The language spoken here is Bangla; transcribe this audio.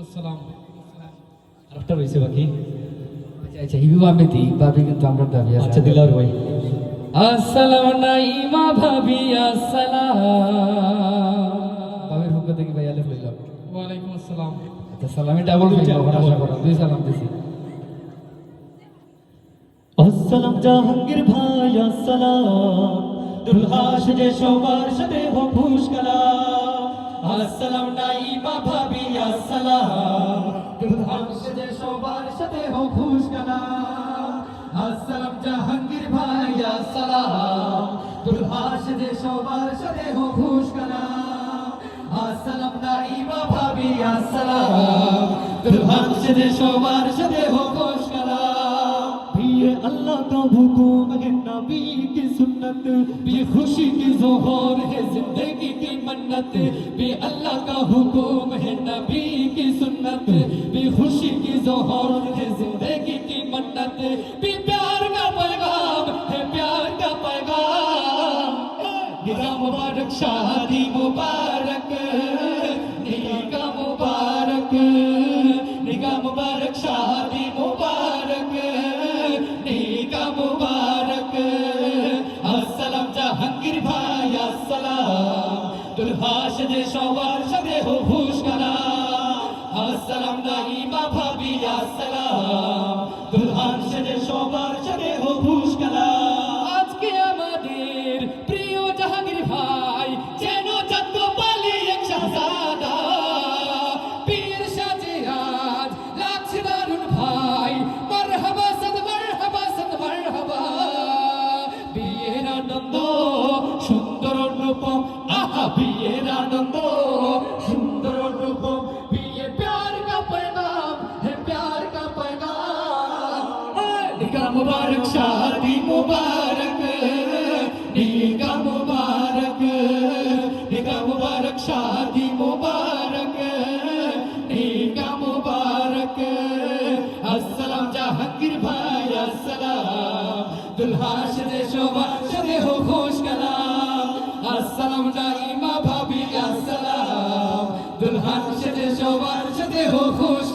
আসসালাম। আরেকটা রয়েছে বাকি। আচ্ছা হিবাবে দিই, ভাবি কিন্তু আমরা দাবি আছে। আচ্ছা দিলার ভাই। আসসালাম নাইমা ভাবি আসসালাম। ভাবির পক্ষ থেকে ভাই আলেফ লইলাম। ওয়ালাইকুম আসসালাম। আচ্ছা সালামি ডাবল দুইটা, পাইলাম, double। আশা করা দুই সালাম দিছি। আসসালাম জাহাঙ্গীর ভাই আসসালাম, দুলহা সেজে সবার সাথে হোক খুশকালাম। আসসালাম নাইমা ভাবি আসসালাম, দুলহা সেজে সবার সাথে হোক খুশকালাম। আসসালাম জাহাঙ্গীর ভাই আসসালাম, দুলহা সেজে সবার সাথে হোক খুশকালাম। আসসালাম নাইমা ভাবি আসসালাম, দুলহা সেজে সবার সাথে হোক খুশকালাম। ये अल्लाह का हुक्म है, नबी की सुन्नत, ये खुशी की जोहर है, जिंदगी की मन्नत। ये अल्लाह का हुक्म है, नबी की सुन्नत, ये खुशी की जोहर है, जिंदगी की मन्नत। ये प्यार का पैगाम है, प्यार का पैगाम। निगाह मुबारक शादी मुबारक, निगाह मुबारक, निगाह मुबारक शादी मुबारक, निगाह मुबारक। अस्सलाम জাহাঙ্গীর ভাই আসসালাম, দুলহা সেজে সবার সাথে হো খুশকালাম। আসসালাম নাইমা ভাবি আসসালাম, দুলহান সেজে সবার সাথে হো খুশকালাম। আজকে আমাদের প্রিয় জাহাঙ্গীর ভাই যেন চাঁদ পালি এক শাহজাদা, পীর সাজে আজ লাগছে দারুণ ভাই। মারহাবা সাদ মারহাবা সাদ মারহাবা। বিয়ের আনন্দ সুন্দর অনুপম, আহা বিয়ের আনন্দ সুন্দর অনুপম। বিয়ে প্যার কা पैगाम है, प्यार का पैगाम। निगाह मुबारक शादी मुबारक, निगाह मुबारक, निगाह मुबारक शादी मुबारक, निगाह मुबारक। अस्सलाम জাহাঙ্গীর ভাই আসসালাম, দুলহা সেজে সবার সাথে হো খুশকালাম। আসসালাম নাইমা ভাবি আসসালাম, দুলহান সেজে সবার সাথে হো খুশ